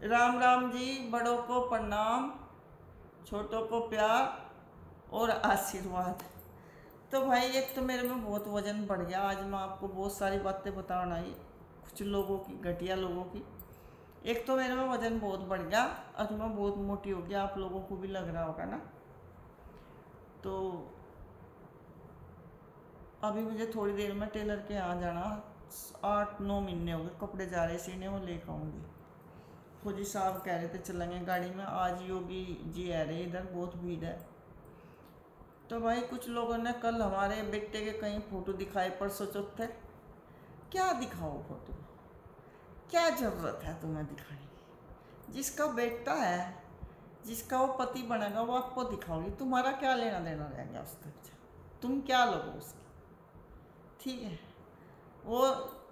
राम राम जी। बड़ों को प्रणाम, छोटों को प्यार और आशीर्वाद। तो भाई एक तो मेरे में बहुत वजन बढ़ गया। आज मैं आपको बहुत सारी बातें बताना आई, कुछ लोगों की, घटिया लोगों की। एक तो मेरे में वजन बहुत बढ़ गया और मैं बहुत मोटी हो गया। आप लोगों को भी लग रहा होगा ना। तो अभी मुझे थोड़ी देर में टेलर के यहाँ जाना। 8-9 महीने हो गए कपड़े जा रहे सीने, वो लेकर आऊँगी। फौजी साहब कह रहे थे चलेंगे गाड़ी में, आज योगी जी आ रहे, इधर बहुत भीड़ है। तो भाई कुछ लोगों ने कल हमारे बेटे के कहीं फोटो दिखाए, परसों चौथे। क्या दिखाओ फोटो, क्या जरूरत है तुम्हें दिखाने की? जिसका बेटा है, जिसका वो पति बनेगा, वो आपको दिखाओगी। तुम्हारा क्या लेना देना रहेगा उसके? तुम क्या लोगे उसकी? ठीक है, वो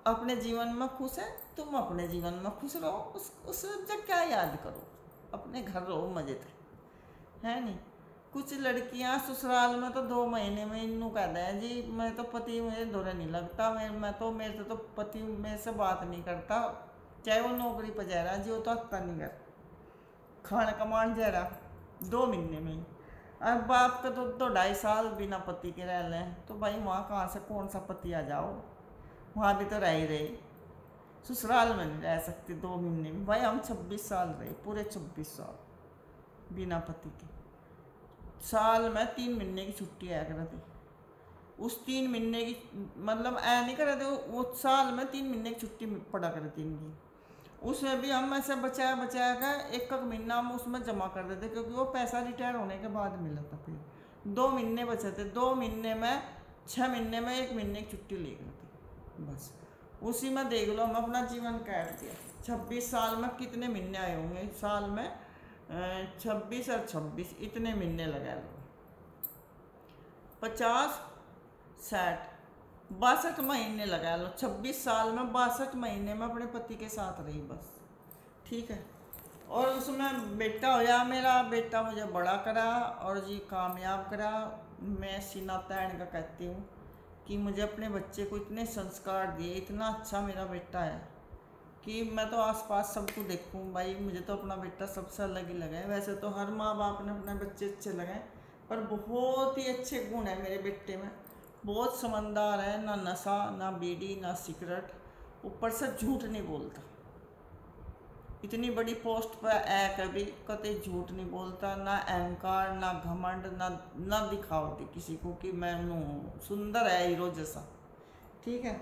अपने जीवन में खुश है, तुम अपने जीवन में खुश रहो। उस जब क्या याद करो, अपने घर रहो मजे थे, है नहीं। कुछ लड़कियां ससुराल में तो 2 महीने में इन्नू कहते हैं जी मैं तो पति मेरे दोरे नहीं लगता, मैं तो मेरे से तो पति मेरे से बात नहीं करता, चाहे वो नौकरी पर जा रहा जी, वो तो हत्ता नहीं कर खान कमान जा रहा 2 महीने में ही। अब बाप का तो 2.5 साल बिना पति के रह लें, तो भाई वहाँ कहाँ से कौन सा पति आ जाओ, वहाँ भी तो रह ही रहे। ससुराल में नहीं रह सकती 2 महीने में। भाई हम 26 साल रहे, पूरे 26 साल बिना पति के। साल में 3 महीने की छुट्टी आया करती। उस 3 महीने की मतलब ऐ नहीं कर रहे, वो साल में 3 महीने की छुट्टी पड़ा करती इनकी। उसमें भी हम ऐसे बचाया बचाया कर एक एक महीना हम उसमें जमा कर देते, क्योंकि वो पैसा रिटायर होने के बाद मिला था। फिर 2 महीने बचे थे, 2 महीने में 6 महीने में 1 महीने की छुट्टी ले गई थी बस। उसी में देख लो हम अपना जीवन काट दिया। 26 साल में कितने महीने आए होंगे साल में? 26 और 26 इतने महीने लगा लो। 50, 60, 62 महीने लगा लो। 26 साल में 62 महीने में अपने पति के साथ रही बस। ठीक है। और उसमें बेटा होया, मेरा बेटा मुझे बड़ा करा और जी कामयाब करा। मैं सीना तैन का कहती हूँ कि मुझे अपने बच्चे को इतने संस्कार दिए, इतना अच्छा मेरा बेटा है कि मैं तो आसपास सबको देखूं भाई, मुझे तो अपना बेटा सबसे अलग ही लगा है। वैसे तो हर माँ बाप ने अपने बच्चे अच्छे लगाए, पर बहुत ही अच्छे गुण है मेरे बेटे में। बहुत समझदार है, ना नशा, ना बीड़ी, ना सिगरेट, ऊपर से झूठ नहीं बोलता। इतनी बड़ी पोस्ट पर है, कभी कतई झूठ नहीं बोलता, ना अहंकार, ना घमंड, ना दिखावटी किसी को कि मैं हूँ। सुंदर है, हीरो जैसा। ठीक है।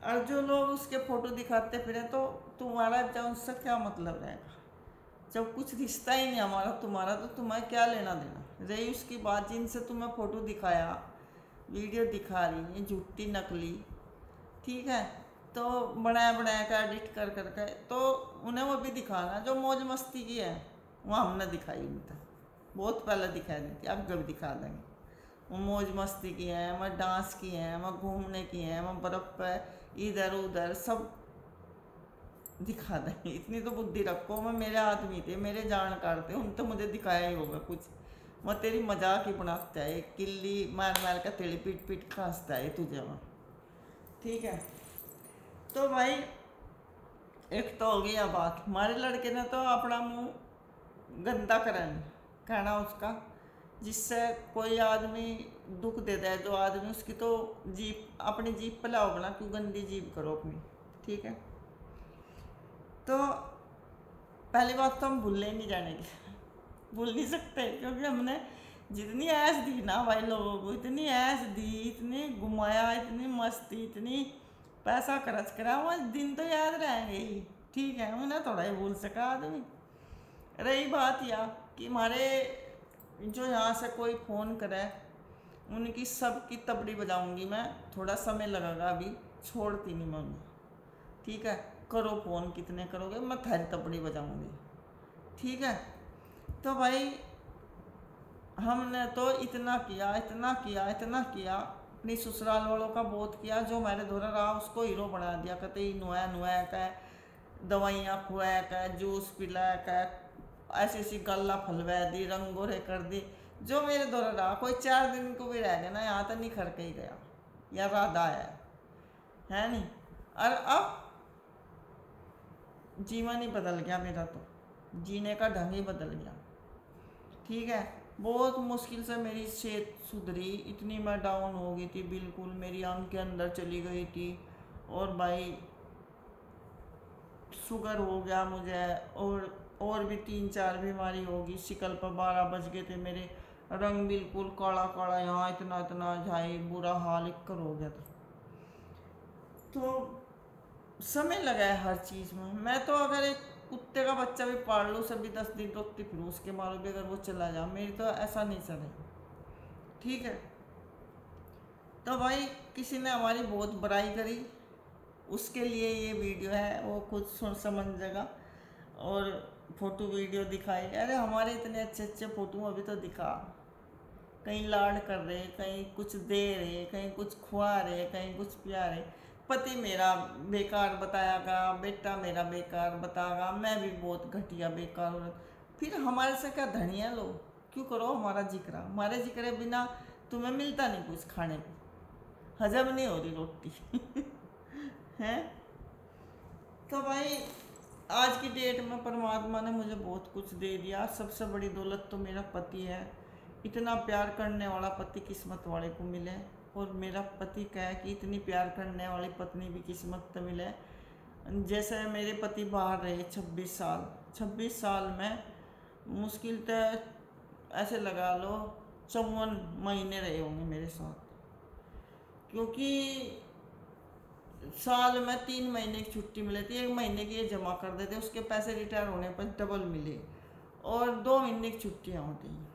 और जो लोग उसके फोटो दिखाते फिरे, तो तुम्हारा जब उससे क्या मतलब रहेगा? जब कुछ रिश्ता ही नहीं हमारा तुम्हारा, तो तुम्हें क्या लेना देना रही उसकी बात? जिनसे तुम्हें फोटो दिखाया, वीडियो दिखा रही है झूठी नकली, ठीक है, तो बनाया बनाया का एडिट कर करके, तो उन्हें वो भी दिखाना जो मौज मस्ती की है। वो हमने दिखाई नहीं था, बहुत पहले दिखा दी थी, अब कभी दिखा देंगे। वो मौज मस्ती की है, मैं डांस की है, मैं घूमने की है, मैं बर्फ़ पे इधर उधर सब दिखा देंगे। इतनी तो बुद्धि रखो। मैं मेरे आदमी थे, मेरे जानकार थे, उन तो मुझे दिखाया ही होगा कुछ। मैं तेरी मजाक ही बनाता है, किल्ली मार मार कर तेरी पीट पीट खांसता है तुझे मैं। ठीक है। तो भाई एक तो हो गई बात, हमारे लड़के ने तो अपना मुंह गंदा करन कहना उसका, जिससे कोई आदमी दुख देता है, जो आदमी उसकी तो जीप अपनी जीप पे लाओ ना, क्यों गंदी जीप करो अपनी। ठीक है। तो पहली बात तो हम भूलने नहीं जाने भूल नहीं सकते, क्योंकि हमने जितनी ऐश दी ना भाई लोगों को, इतनी ऐश दी, इतनी घुमाया, इतनी मस्ती, इतनी पैसा खर्च करा, वो दिन तो याद रहेंगे ही। ठीक है, उन्हें थोड़ा ही भूल सका आदमी। रही बात यह कि हमारे जो यहाँ से कोई फ़ोन करे, उनकी सबकी तबड़ी बजाऊंगी मैं। थोड़ा समय लगेगा, अभी छोड़ती नहीं मैं उन्हें। ठीक है। करो फ़ोन, कितने करोगे, मैं थारी तबड़ी बजाऊंगी। ठीक है। तो भाई हमने तो इतना किया, इतना किया, इतना किया, अपनी ससुराल वालों का बहुत किया। जो मेरे धोरा रहा उसको हीरो बना दिया, कहते नुआ नुआ का दवाइयाँ खुआ का, जूस पिला का, ऐसी ऐसी गल्ला फलवा दी, रंगोरे कर दी। जो मेरे द्वारा रहा, कोई 4 दिन को भी रह गया ना, यहाँ तक नहीं खड़ के ही गया, या राधा है नहीं। और अब जीवन ही बदल गया मेरा, तो जीने का ढंग ही बदल गया। ठीक है, बहुत मुश्किल से मेरी सेहत सुधरी, इतनी मैं डाउन हो गई थी, बिल्कुल मेरी आंख के अंदर चली गई थी। और भाई शुगर हो गया मुझे, और भी 3-4 बीमारी होगी। शिकल पर 12 बज गए थे मेरे, रंग बिल्कुल काला काला, यहाँ इतना इतना झाई, बुरा हाल इक्कर हो गया था। तो समय लगा है हर चीज़ में। मैं तो अगर एक कुत्ते का बच्चा भी पाल लूँ, सभी 10 दिन रोकती फिरूँ, उसके मारो भी अगर वो चला जाए, मेरी तो ऐसा नहीं चले। ठीक है, तो भाई किसी ने हमारी बहुत बुराई करी, उसके लिए ये वीडियो है, वो खुद सुन समझेगा। और फोटो वीडियो दिखाए, अरे हमारे इतने अच्छे अच्छे फोटो अभी तो दिखा। कहीं लाड कर रहे, कहीं कुछ दे रहे, कहीं कुछ खुआ रहे, कहीं कुछ पिया रहे। पति मेरा बेकार बतायागा, बेटा मेरा बेकार बतागा, मैं भी बहुत घटिया बेकार हो। फिर हमारे से क्या धनिया लो, क्यों करो हमारा जिक्र? हमारे जिक्र बिना तुम्हें मिलता नहीं कुछ खाने को, हजम नहीं हो रही रोटी हैं। तो भाई आज की डेट में परमात्मा ने मुझे बहुत कुछ दे दिया। सबसे बड़ी दौलत तो मेरा पति है। इतना प्यार करने वाला पति किस्मत वाले को मिले, और मेरा पति कहे कि इतनी प्यार करने वाली पत्नी भी किस्मत तो मिले। जैसे मेरे पति बाहर रहे 26 साल में, मुश्किल तो ऐसे लगा लो 54 महीने रहे होंगे मेरे साथ। क्योंकि साल में 3 महीने की छुट्टी मिली थी, 1 महीने की ये जमा कर देते, उसके पैसे रिटायर होने पर डबल मिले, और 2 महीने की छुट्टियाँ होती हैं।